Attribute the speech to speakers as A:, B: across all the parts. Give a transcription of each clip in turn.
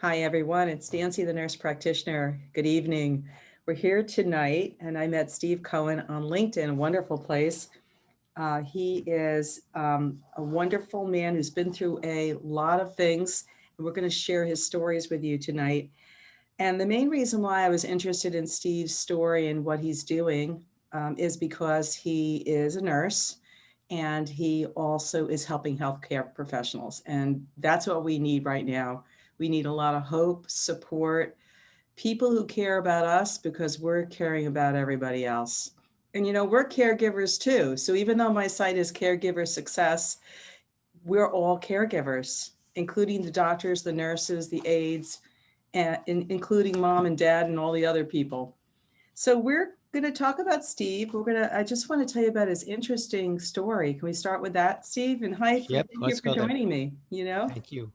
A: Hi, everyone. It's Nancy, the nurse practitioner. Good evening. We're here tonight, and I met Steve Cohen on LinkedIn, a wonderful place. He is a wonderful man who's been through a lot of things, and we're going to share his stories with you tonight. And the main reason why I was interested in Steve's story and what he's doing is because he is a nurse and he also is helping healthcare professionals. And that's what we need right now. We need a lot of hope, support, people who care about us because we're caring about everybody else. And we're caregivers too. So even though my site is Caregiver Success, we're all caregivers, including the doctors, the nurses, the aides, and including mom and dad and all the other people. So we're going to talk about Steve. I just want to tell you about his interesting story. Can we start with that, Steve? And hi, thank
B: Yep,
A: you
B: let's
A: for
B: go there.
A: joining me,
B: Thank you.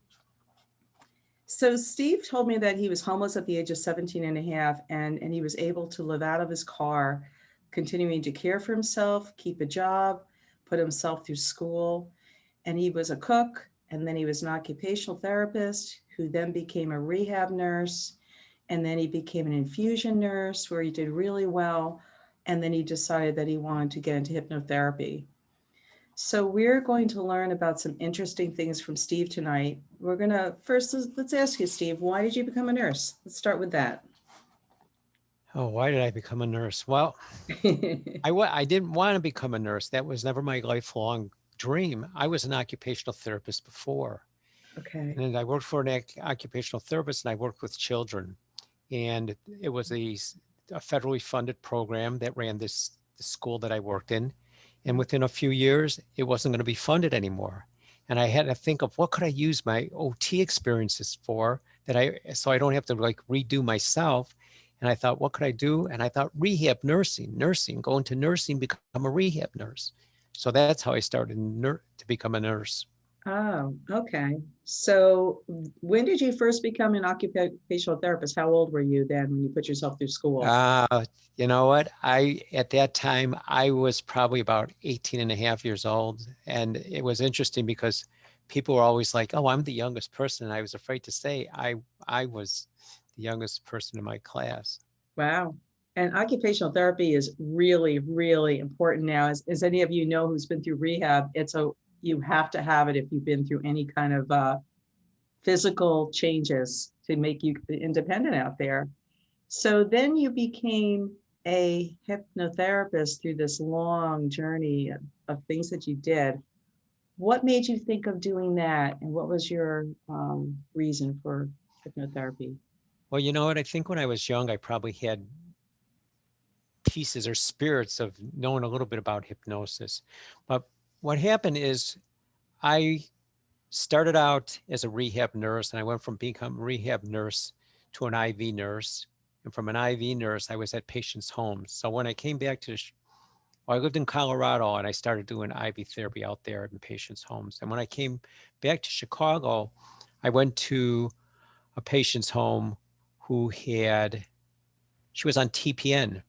A: So Steve told me that he was homeless at the age of 17 and a half, and he was able to live out of his car, continuing to care for himself, keep a job, put himself through school. And he was a cook, and then he was an occupational therapist who then became a rehab nurse. And then he became an infusion nurse where he did really well. And then he decided that he wanted to get into hypnotherapy. So we're going to learn about some interesting things from Steve tonight. We're going to first, let's ask you, Steve, why did you become a nurse? Let's start with that.
B: Oh, why did I become a nurse? Well, I didn't want to become a nurse. That was never my lifelong dream. I was an occupational therapist before.
A: Okay.
B: And then I worked for an occupational therapist and I worked with children. And it was a federally funded program that ran the school that I worked in. And within a few years, it wasn't going to be funded anymore. And I had to think of what could I use my OT experiences for so I don't have to like redo myself. And I thought, what could I do? And I thought rehab nursing, go into nursing, become a rehab nurse. So that's how I started to become a nurse.
A: Oh, okay. So when did you first become an occupational therapist? How old were you then when you put yourself through school?
B: Uh, you know what? At that time, I was probably about 18 and a half years old. And it was interesting because people were always like, oh, I'm the youngest person. And I was afraid to say I was the youngest person in my class.
A: Wow. And occupational therapy is really, really important now. As any of you know who's been through rehab, you have to have it if you've been through any kind of physical changes to make you independent out there. So then you became a hypnotherapist through this long journey of things that you did. What made you think of doing that? And what was your reason for hypnotherapy?
B: Well, you know what? I think when I was young, I probably had pieces or spirits of knowing a little bit about hypnosis. But what happened is I started out as a rehab nurse and I went from becoming a rehab nurse to an IV nurse. And from an IV nurse, I was at patients' homes. So when I came back I lived in Colorado and I started doing IV therapy out there in patients' homes. And when I came back to Chicago, I went to a patient's home who she was on TPN.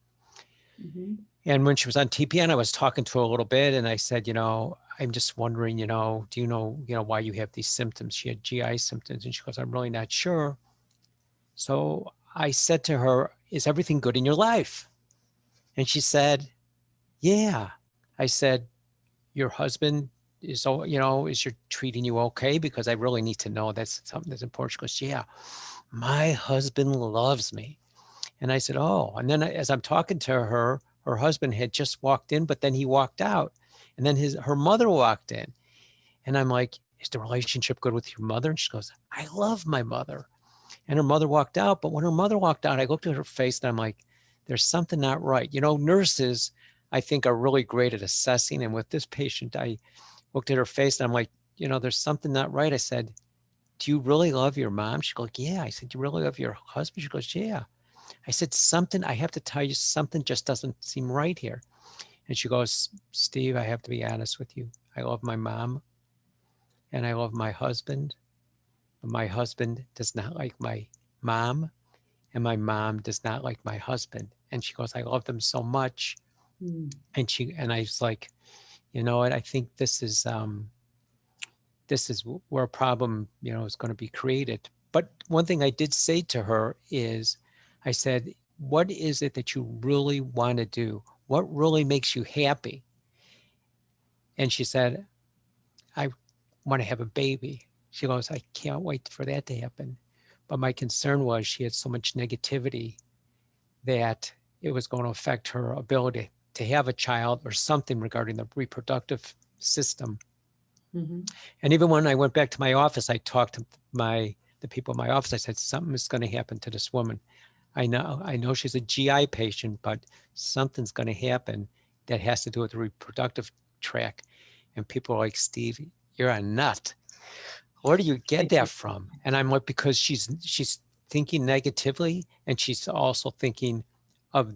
A: Mhm.
B: And when she was on TPN, I was talking to her a little bit and I said, I'm just wondering, do why you have these symptoms? She had GI symptoms. And she goes, I'm really not sure. So I said to her, is everything good in your life? And she said, yeah. I said, your husband is you're treating you okay? Because I really need to know that's something that's important. She goes, yeah, my husband loves me. And I said, oh. And then as I'm talking to her, her husband had just walked in, but then he walked out. And then her mother walked in. And I'm like, is the relationship good with your mother? And she goes, I love my mother. And her mother walked out. But when her mother walked out, I looked at her face and I'm like, there's something not right. Nurses, I think, are really great at assessing. And with this patient, I looked at her face and I'm like, there's something not right. I said, do you really love your mom? She goes, yeah. I said, do you really love your husband? She goes, yeah. I said, I have to tell you, something just doesn't seem right here. And she goes, Steve, I have to be honest with you. I love my mom and I love my husband, but my husband does not like my mom and my mom does not like my husband. And she goes, I love them so much.
A: Mm.
B: And I was like, you know what? I think this is where a problem, is going to be created. But one thing I did say to her is, I said, what is it that you really want to do? What really makes you happy? And she said, I want to have a baby. She goes, I can't wait for that to happen. But my concern was she had so much negativity that it was going to affect her ability to have a child or something regarding the reproductive system.
A: Mm-hmm.
B: And even when I went back to my office, I talked to the people in my office. I said, something is going to happen to this woman. I know she's a GI patient, but something's going to happen that has to do with the reproductive tract. And people are like, Steve, you're a nut. Where do you get that from? And I'm like, because she's thinking negatively, and she's also thinking of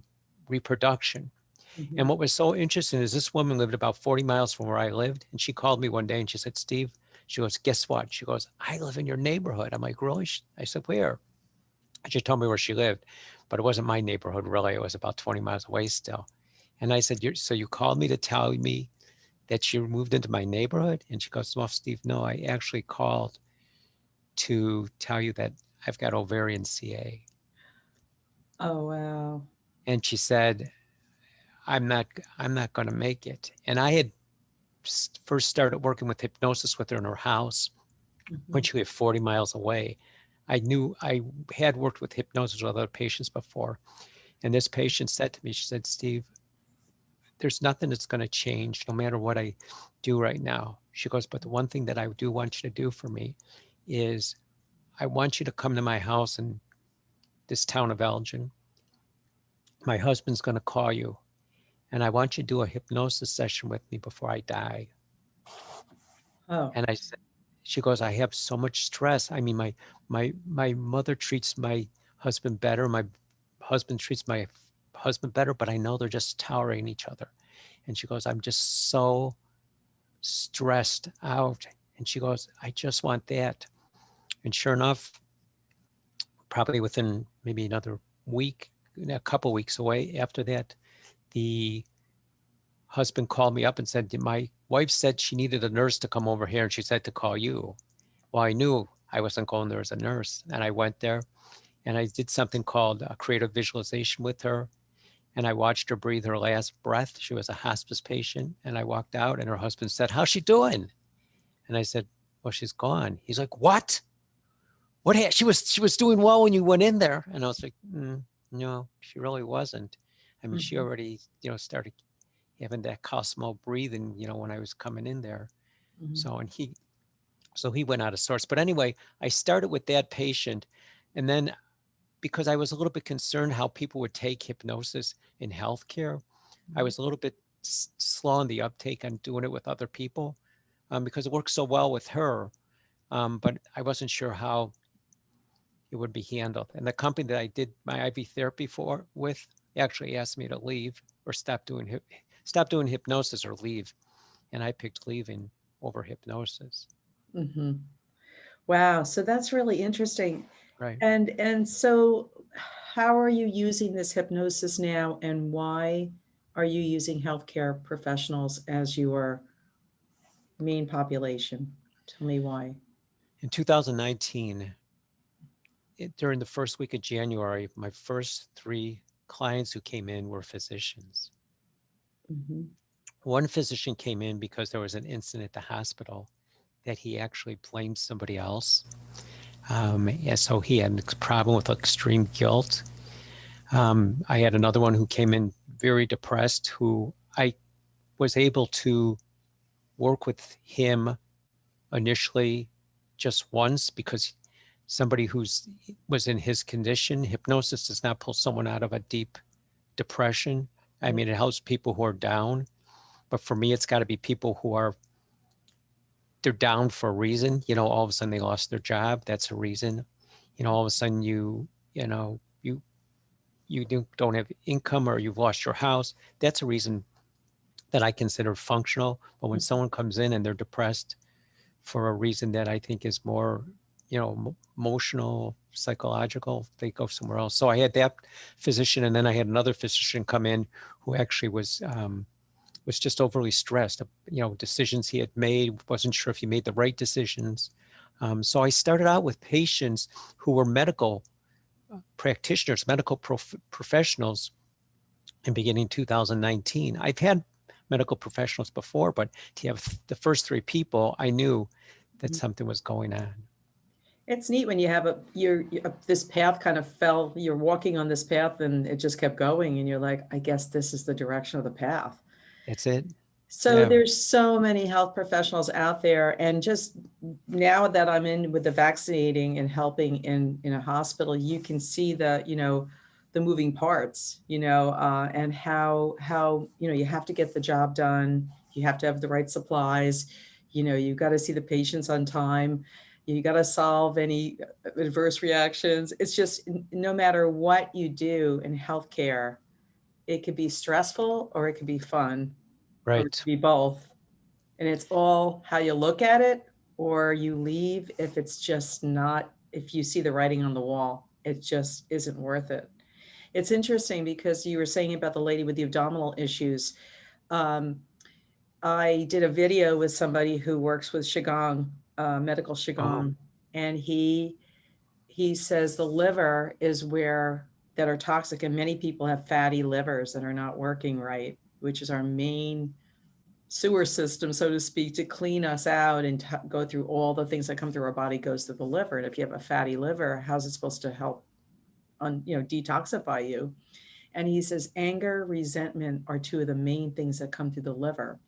B: reproduction.
A: Mm-hmm.
B: And what was so interesting is this woman lived about 40 miles from where I lived. And she called me one day and she said, Steve, she goes, guess what? She goes, I live in your neighborhood. I'm like, really? I said, where? And she told me where she lived, but it wasn't my neighborhood, really. It was about 20 miles away still. And I said, so you called me to tell me that you moved into my neighborhood? And she goes, well, Steve, no, I actually called to tell you that I've got ovarian CA.
A: Oh, wow.
B: And she said, I'm not going to make it. And I had first started working with hypnosis with her in her house
A: Mm-hmm.
B: when she lived 40 miles away. I knew I had worked with hypnosis with other patients before. And this patient said to me, she said, Steve, there's nothing that's going to change no matter what I do right now. She goes, but the one thing that I do want you to do for me is I want you to come to my house in this town of Elgin. My husband's going to call you, and I want you to do a hypnosis session with me before I die.
A: Oh.
B: And I said, she goes, I have so much stress. I mean, my mother treats my husband better. My husband treats my husband better, but I know they're just tolerating each other. And she goes, I'm just so stressed out. And she goes, I just want that. And sure enough, probably within maybe another week, a couple weeks away after that, the husband called me up and said, my wife said she needed a nurse to come over here and she said to call you. Well, I knew I wasn't going there as a nurse. And I went there and I did something called a creative visualization with her. And I watched her breathe her last breath. She was a hospice patient. And I walked out and her husband said, how's she doing? And I said, well, she's gone. He's like, what? She was doing well when you went in there. And I was like, no, she really wasn't. I mean, she
A: Mm-hmm.
B: already, started having that Cosmo breathing, when I was coming in there.
A: Mm-hmm.
B: So he went out of sorts. But anyway, I started with that patient. And then because I was a little bit concerned how people would take hypnosis in healthcare, I was a little bit slow on the uptake on doing it with other people because it worked so well with her. But I wasn't sure how it would be handled. And the company that I did my IV therapy with actually asked me to leave or stop doing hypnosis or leave. And I picked leaving over hypnosis.
A: Mm-hmm. Wow. So that's really interesting.
B: Right.
A: And so how are you using this hypnosis now, and why are you using healthcare professionals as your main population? Tell me why.
B: In 2019, during the first week of January, my first 3 clients who came in were physicians.
A: Mm-hmm.
B: One physician came in because there was an incident at the hospital that he actually blamed somebody else. And so he had a problem with extreme guilt. I had another one who came in very depressed, who I was able to work with him initially just once because somebody was in his condition, hypnosis does not pull someone out of a deep depression. I mean, it helps people who are down, but for me, it's got to be people who they're down for a reason. All of a sudden they lost their job. That's a reason. All of a sudden you don't have income or you've lost your house. That's a reason that I consider functional. But when someone comes in and they're depressed for a reason that I think is more, emotional, psychological, they go somewhere else. So I had that physician, and then I had another physician come in who actually was just overly stressed. Decisions he had made, wasn't sure if he made the right decisions. So I started out with patients who were medical practitioners, medical professionals in beginning 2019. I've had medical professionals before, but to have the first 3 people, I knew that something was going on.
A: It's neat when you have this path kind of fell, you're walking on this path and it just kept going and you're like, I guess this is the direction of the path.
B: That's it.
A: So
B: Yeah.
A: there's so many health professionals out there, and just now that I'm in with the vaccinating and helping in a hospital, you can see the moving parts, and how you have to get the job done. You have to have the right supplies. You've got to see the patients on time. You got to solve any adverse reactions. It's just no matter what you do in healthcare, it could be stressful or it could be fun or it
B: Right.
A: could be both. And it's all how you look at it, or you leave if it's just not, if you see the writing on the wall, it just isn't worth it. It's interesting because you were saying about the lady with the abdominal issues. Um, I did a video with somebody who works with Qigong, medical
B: Oh,
A: Qigong, and he says the liver is where that are toxic, and many people have fatty livers that are not working right, which is our main sewer system, so to speak, to clean us out and go through all the things that come through our body goes through the liver. And if you have a fatty liver, how's it supposed to help detoxify you? And he says anger, resentment are 2 of the main things that come through the liver.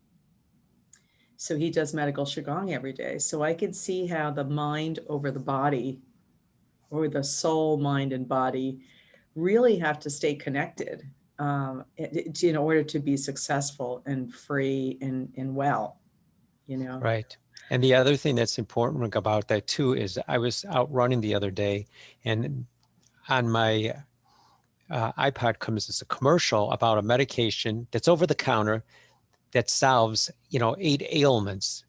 A: So he does medical Qigong every day. So I could see how the mind over the body, or the soul, mind, and body really have to stay connected in order to be successful and free and well,
B: right. And the other thing that's important about that too is I was out running the other day, and on my iPod comes as a commercial about a medication that's over the counter that solves, 8 ailments.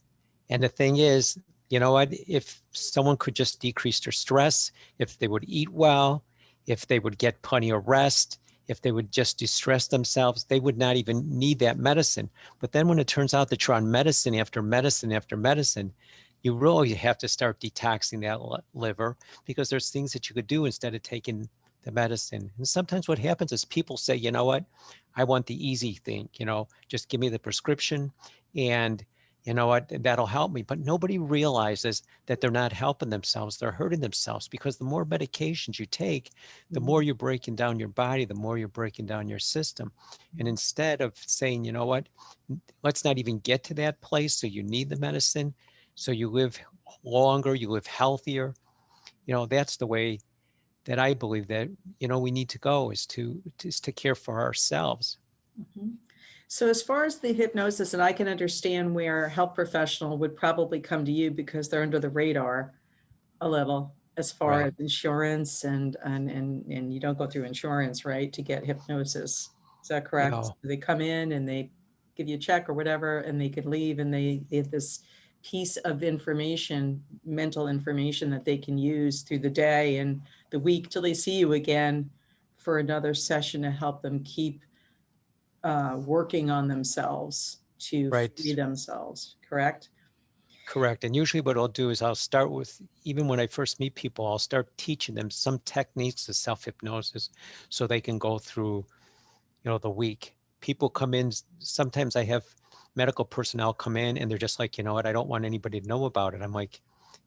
B: And the thing is, you know what, if someone could just decrease their stress, if they would eat well, if they would get plenty of rest, if they would just distress themselves, they would not even need that medicine. But then when it turns out that you're on medicine after medicine after medicine, you really have to start detoxing that liver, because there's things that you could do instead of taking the medicine. And sometimes what happens is people say, you know what, I want the easy thing, just give me the prescription and you know what, that'll help me. But nobody realizes that they're not helping themselves. They're hurting themselves, because the more medications you take, the more you're breaking down your body, the more you're breaking down your system. And instead of saying, you know what, let's not even get to that place. So you need the medicine. So you live longer, you live healthier. That's the way that I believe that, we need to go, is to care for ourselves.
A: Mhm. So as far as the hypnosis, and I can understand where a health professional would probably come to you because they're under the radar a little as far
B: Right.
A: as insurance, and you don't go through insurance, right, to get hypnosis. Is that correct?
B: No.
A: They come in and they give you a check or whatever, and they could leave, and they have this piece of information, mental information that they can use through the day and the week till they see you again for another session to help them keep working on themselves to free
B: Right.
A: themselves, correct?
B: Correct. And usually what I'll do is I'll start with, even when I first meet people, I'll start teaching them some techniques of self-hypnosis so they can go through, the week. People come in, sometimes I have medical personnel come in and they're just like, you know what, I don't want anybody to know about it. I'm like,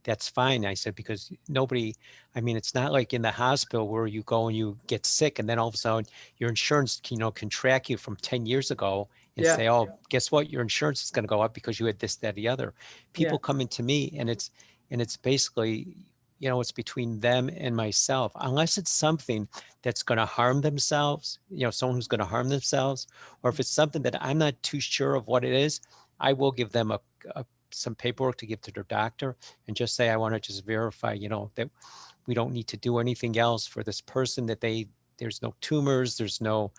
B: that's fine. I said, because nobody, I mean, it's not like in the hospital where you go and you get sick and then all of a sudden your insurance, can track you from 10 years ago and
A: Yeah,
B: say, oh, guess what? Your insurance is going to go up because you had this, that, the other.
A: yeah.
B: People come into me and it's basically, it's between them and myself, unless it's something that's going to harm themselves, someone who's going to harm themselves, or if it's something that I'm not too sure of what it is, I will give them some paperwork to give to their doctor and just say, I want to just verify, that we don't need to do anything else for this person, that there's no tumors, there's no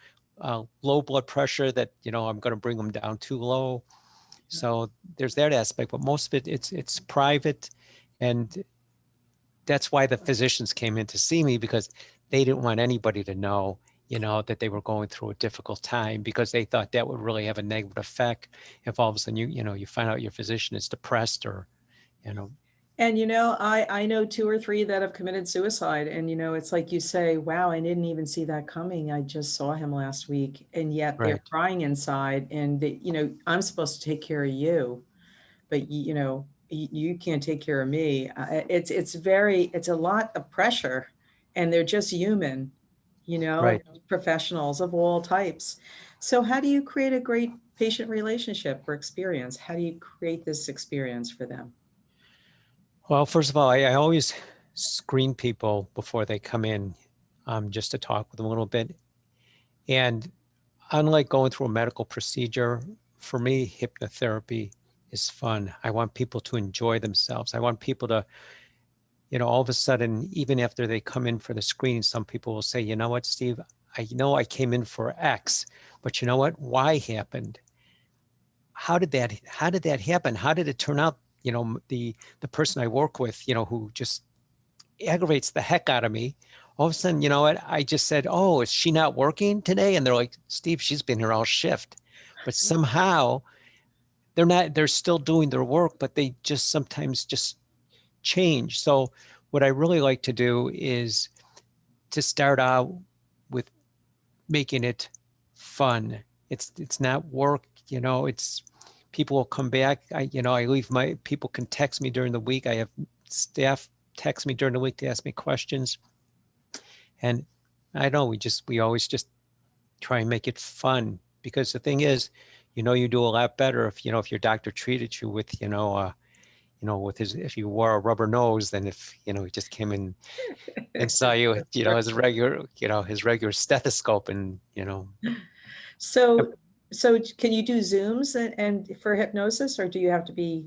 B: low blood pressure, that, I'm going to bring them down too low. So there's that aspect, but most of it, it's private. And that's why the physicians came in to see me, because they didn't want anybody to know, that they were going through a difficult time, because they thought that would really have a negative effect if all of a sudden you find out your physician is depressed or, you know.
A: And I know 2 or 3 that have committed suicide, and it's like you say, "Wow, I didn't even see that coming. I just saw him last week," and yet they're
B: Right,
A: crying inside, and I'm supposed to take care of you, but you can't take care of me. It's a lot of pressure, and they're just human,
B: right.
A: professionals of all types. So how do you create a great patient relationship or experience? How do you create this experience for them?
B: Well, first of all, I always screen people before they come in, just to talk with them a little bit. And unlike going through a medical procedure, for me, hypnotherapy is fun. I want people to enjoy themselves. I want people to, all of a sudden, even after they come in for the screening, some people will say, you know what, Steve, I know I came in for X, but you know what? Y happened. How did that happen? How did it turn out? The person I work with, who just aggravates the heck out of me. All of a sudden, you know what? I just said, "Oh, is she not working today?" And they're like, "Steve, she's been here all shift." But somehow they're not, they're still doing their work, but they just sometimes just change. So what I really like to do is to start out with making it fun. It's not work, it's people will come back. I leave my people can text me during the week. I have staff text me during the week to ask me questions. And I know we always just try and make it fun, because the thing is, you do a lot better if your doctor treated you with, with his, if you wore a rubber nose than if, he just came in and saw you with,
A: That's true.
B: his regular stethoscope and,
A: So can you do Zooms and for hypnosis, or do you have to be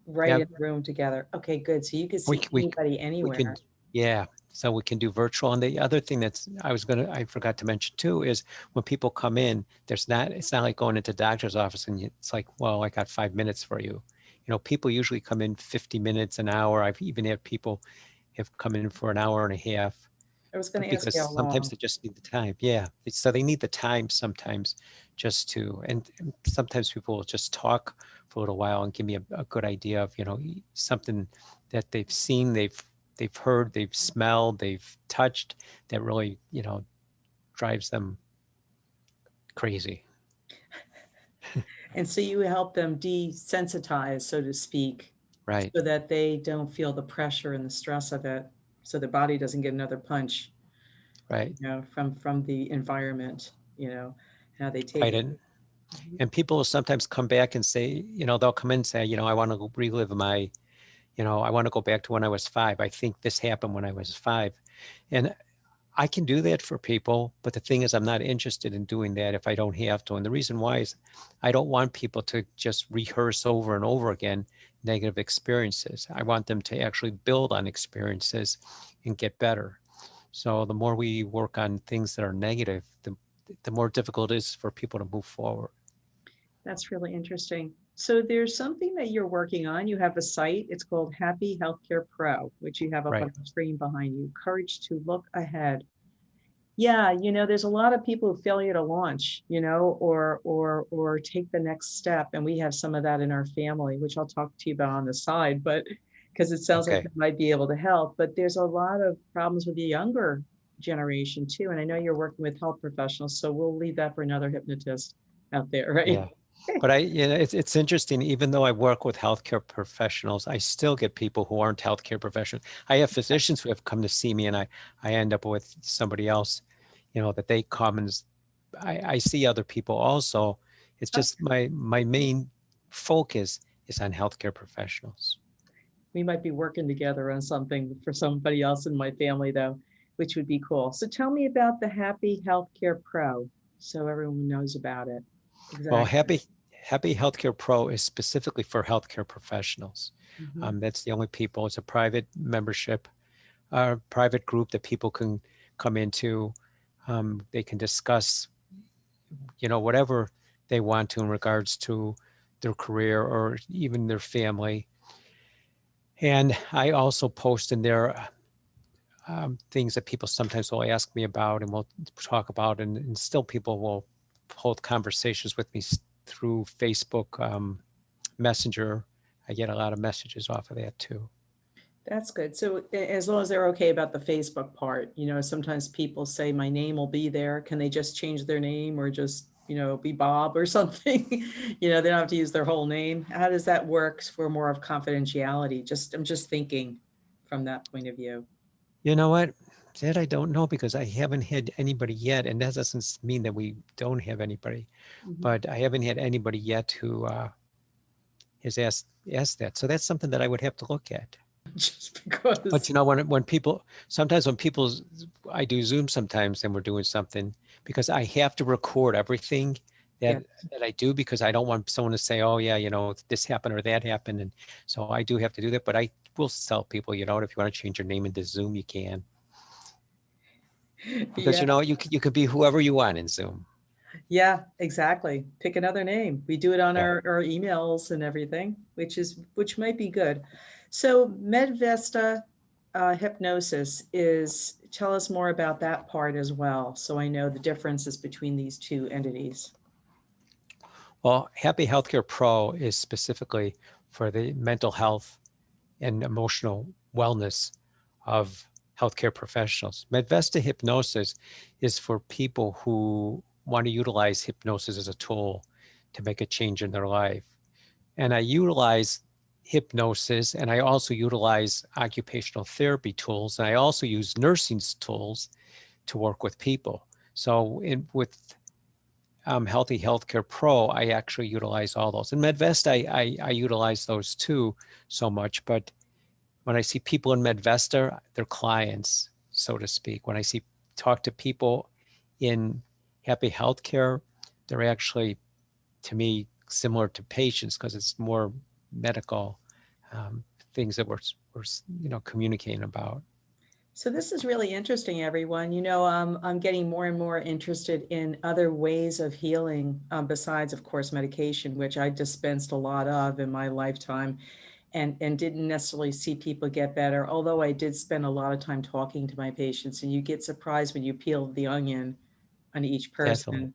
A: right
B: yeah,
A: in the room together? Okay, good. So you can
B: we,
A: see
B: we,
A: anybody
B: we can,
A: anywhere.
B: yeah. So we can do virtual. And the other thing I forgot to mention too, is when people come in, it's not like going into doctor's office and it's like, well, I got 5 minutes for you. People usually come in 50 minutes, an hour. I've even had people have come in for an hour and a half,
A: I was going to ask
B: because
A: you how
B: sometimes
A: long.
B: they just need the time. Yeah. So they need the time sometimes just to, and sometimes people will just talk for a little while and give me a good idea of, something that they've seen, they've heard, they've smelled, they've touched, that really, drives them crazy.
A: And so you help them desensitize, so to speak,
B: Right.
A: so that they don't feel the pressure and the stress of it, so the body doesn't get another punch,
B: Right.
A: from the environment, how they take
B: Right.
A: it. Mhm.
B: And people will sometimes come back and say, they'll come in and say, I want to relive I want to go back to when I was 5. I think this happened when I was 5. And I can do that for people, but the thing is, I'm not interested in doing that if I don't have to. And the reason why is I don't want people to just rehearse over and over again negative experiences. I want them to actually build on experiences and get better. So the more we work on things that are negative, the more difficult it is for people to move forward.
A: That's really interesting. So there's something that you're working on. You have a site. It's called Happy Healthcare Pro, which you have up on
B: Right.
A: the screen behind you. Courage to look ahead. Yeah, there's a lot of people who failure to launch, or take the next step. And we have some of that in our family, which I'll talk to you about on the side, but because it sounds like
B: Okay.
A: it might be able to help. But there's a lot of problems with the younger generation too. And I know you're working with health professionals, so we'll leave that for another hypnotist out there, right?
B: Yeah. But it's interesting, even though I work with healthcare professionals, I still get people who aren't healthcare professionals. I have physicians who have come to see me and I end up with somebody else, that they come and I see other people also. It's just my main focus is on healthcare professionals.
A: We might be working together on something for somebody else in my family, though, which would be cool. So tell me about the Happy Healthcare Pro so everyone knows about it.
B: Well,
A: Exactly.
B: Happy Healthcare Pro is specifically for healthcare professionals.
A: Mhm.
B: That's the only people. It's a private membership, a private group that people can come into. They can discuss, whatever they want to in regards to their career or even their family. And I also post in there things that people sometimes will ask me about and we'll talk about, and still people will hold conversations with me through Facebook Messenger. I get a lot of messages off of that too.
A: That's good. So as long as they're okay about the Facebook part, sometimes people say my name will be there. Can they just change their name or just, be Bob or something? They don't have to use their whole name. How does that work for more of confidentiality? I'm just thinking from that point of view.
B: You know what? That I don't know because I haven't had anybody yet, and that doesn't mean that we don't have anybody.
A: Mhm.
B: But I haven't had anybody yet who has asked that. So that's something that I would have to look at.
A: Just
B: But
A: because.
B: when people sometimes when people I do Zoom sometimes and we're doing something because I have to record everything
A: Yeah.
B: that I do because I don't want someone to say, oh yeah, this happened or that happened. And so I do have to do that. But I will tell people, if you want to change your name into Zoom, you can. Because
A: Yeah.
B: you could be whoever you want in Zoom.
A: Yeah, exactly. Pick another name. We do it on
B: Yeah.
A: our emails and everything, which might be good. So Medvesta hypnosis tell us more about that part as well. So I know the differences between these two entities.
B: Well, Happy Healthcare Pro is specifically for the mental health and emotional wellness of healthcare professionals. Medvesta Hypnosis is for people who want to utilize hypnosis as a tool to make a change in their life. And I utilize hypnosis and I also utilize occupational therapy tools and I also use nursing tools to work with people. So with Healthy Healthcare Pro, I actually utilize all those. And Medvesta, I utilize those too so much. But when I see people in Medvesta, they're clients, so to speak. When I talk to people in Happy Healthcare, they're actually, to me, similar to patients because it's more medical um, things that we're communicating about.
A: So this is really interesting, everyone. I'm getting more and more interested in other ways of healing besides, of course, medication, which I dispensed a lot of in my lifetime and didn't necessarily see people get better. Although I did spend a lot of time talking to my patients, and you get surprised when you peel the onion on each
B: Definitely.
A: person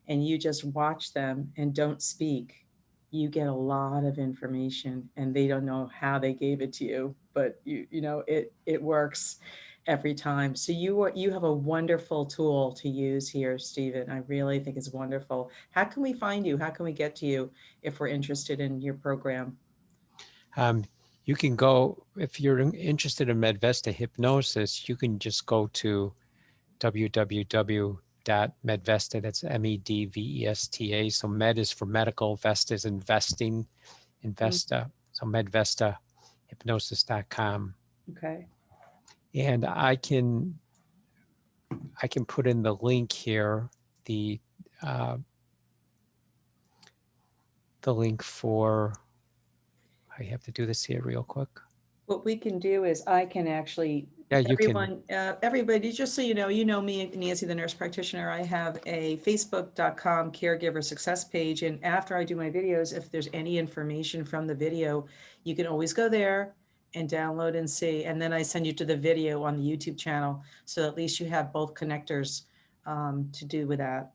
A: and you just watch them and don't speak. You get a lot of information and they don't know how they gave it to you, but it works every time. So you have a wonderful tool to use here, Stephen. I really think it's wonderful. How can we find you? How can we get to you if we're interested in your program?
B: Um, you can go, if you're interested in Medvesta Hypnosis, you can just go to www.medvesta, that's Medvesta. So med is for medical, Vesta is investing,
A: Mm,
B: Investa. So medvestahypnosis.com.
A: okay.
B: And I can put in the link here, the uh, the link for, I have to do this here real quick.
A: What we can do is I can actually,
B: Yeah, you can.
A: everybody, just so you know me, Nancy, the nurse practitioner, I have a facebook.com caregiver success page. And after I do my videos, if there's any information from the video, you can always go there and download and see. And then I send you to the video on the YouTube channel. So at least you have both connectors to do with that.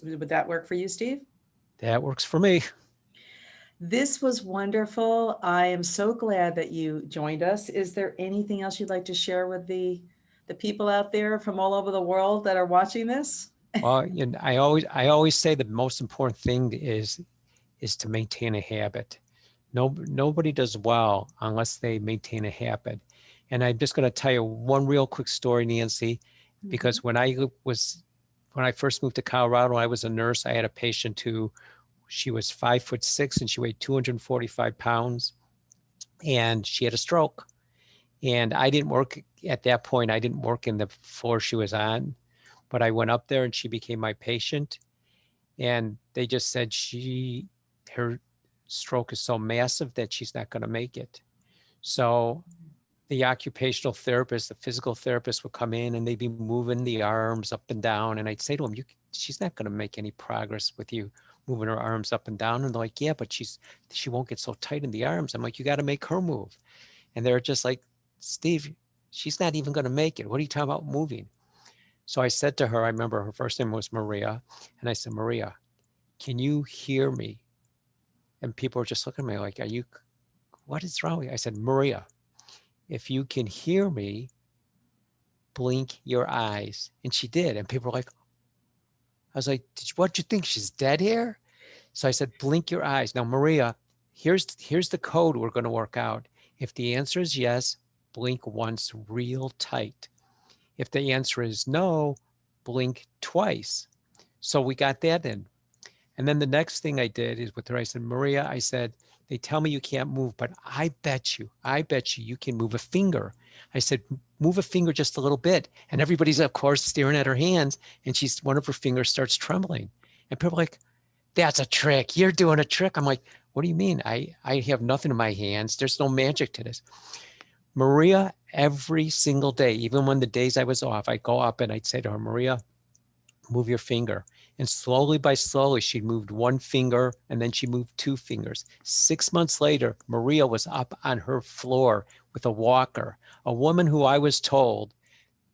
A: Would that work for you, Steve?
B: That works for me.
A: This was wonderful. I am so glad that you joined us. Is there anything else you'd like to share with the people out there from all over the world that are watching this?
B: Well, and I always say the most important thing is to maintain a habit. Nobody does well unless they maintain a habit. And I'm just going to tell you one real quick story, Nancy,
A: Mhm.
B: because when I first moved to Colorado, I was a nurse. I had a patient who, she was 5'6" and she weighed 245 pounds, and she had a stroke. And I didn't work at that point. I didn't work in the floor she was on, but I went up there and she became my patient. And they just said her stroke is so massive that she's not going to make it. So the occupational therapist, the physical therapist would come in and they'd be moving the arms up and down. And I'd say to them, she's not going to make any progress with you moving her arms up and down. And they're like, yeah, but she won't get so tight in the arms. I'm like, you got to make her move. And they're just like, Steve, she's not even going to make it. What are you talking about moving? So I said to her, I remember her first name was Maria. And I said, Maria, can you hear me? And people were just looking at me like, what is wrong with you? I said, Maria, if you can hear me, blink your eyes. And she did. And people were like, I was like, what'd you think? She's dead here? So I said, blink your eyes. Now, Maria, here's the code we're going to work out. If the answer is yes, blink once real tight. If the answer is no, blink twice. So we got that in. And then the next thing I did is with her, I said, Maria, I said, they tell me you can't move, but I bet you you can move a finger. I said, move a finger just a little bit. And everybody's, of course, staring at her hands. And one of her fingers starts trembling. And people are like, that's a trick. You're doing a trick. I'm like, what do you mean? I have nothing in my hands. There's no magic to this. Maria, every single day, even when the days I was off, I'd go up and I'd say to her, Maria, move your finger. And slowly by slowly, she moved one finger and then she moved two fingers. 6 months later, Maria was up on her floor with a walker, a woman who I was told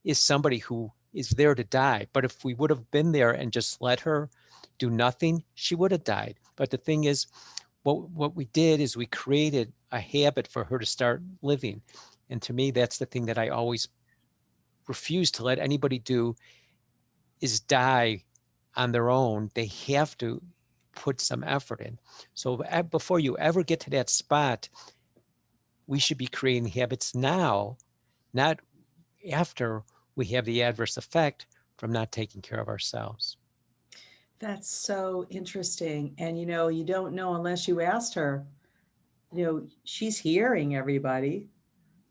B: is somebody who is there to die. But if we would have been there and just let her do nothing, she would have died. But the thing is, what we did is we created a habit for her to start living. And to me, that's the thing that I always refuse to let anybody do is die on their own. They have to put some effort in. So before you ever get to that spot, we should be creating habits now, not after we have the adverse effect from not taking care of ourselves.
A: That's so interesting. And you don't know unless you asked her. She's hearing everybody.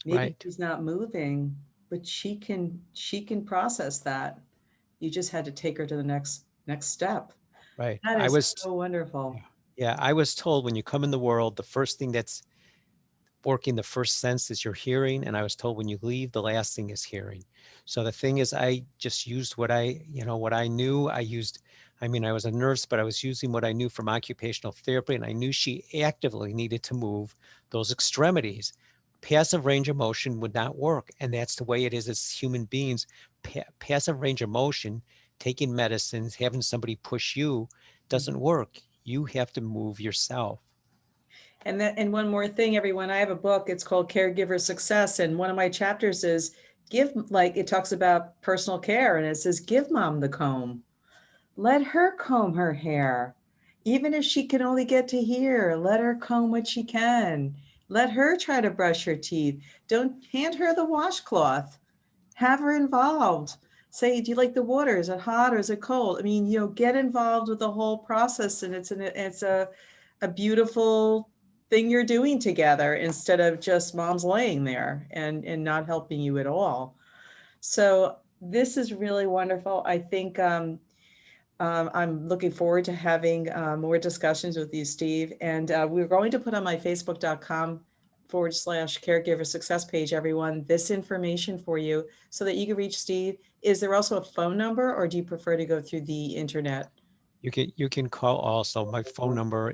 A: Maybe
B: Right,
A: she's not moving, but she can process that. You just had to take her to the next step.
B: right.
A: That
B: I
A: is
B: was,
A: so
B: yeah,
A: wonderful.
B: yeah, I was told when you come in the world, the first thing that's working the first sense is your hearing. And I was told when you leave, the last thing is hearing. So the thing is, I just used what I knew. I was a nurse, but I was using what I knew from occupational therapy. And I knew she actively needed to move those extremities. Passive range of motion would not work. And that's the way it is as human beings. Passive range of motion, taking medicines, having somebody push you doesn't work. You have to move yourself.
A: And one more thing, everyone, I have a book. It's called Caregiver Success. And one of my chapters is it talks about personal care, and it says, give mom the comb. Let her comb her hair. Even if she can only get to here, let her comb what she can. Let her try to brush her teeth. Don't hand her the washcloth. Have her involved. Say, do you like the water? Is it hot or is it cold? I mean, get involved with the whole process, and it's a beautiful thing you're doing together instead of just mom's laying there and not helping you at all. So this is really wonderful. I think I'm looking forward to having more discussions with you, Steve. And we're going to put on my facebook.com/caregiver success page, everyone, this information for you so that you can reach Steve. Is there also a phone number, or do you prefer to go through the internet?
B: You can call also. My phone number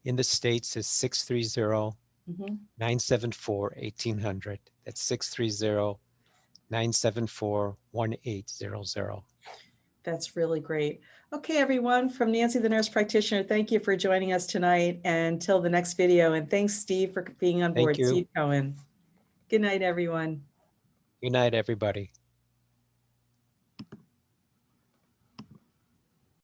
B: in the States is 630
A: Mhm.
B: 974 1800. That's 630 974 1800.
A: That's really great. Okay, everyone, from Nancy, the nurse practitioner, thank you for joining us tonight. And until the next video, and thanks, Steve, for being on
B: Thank
A: board.
B: you.
A: Steve Cohen. Good night, everyone.
B: Good night, everybody.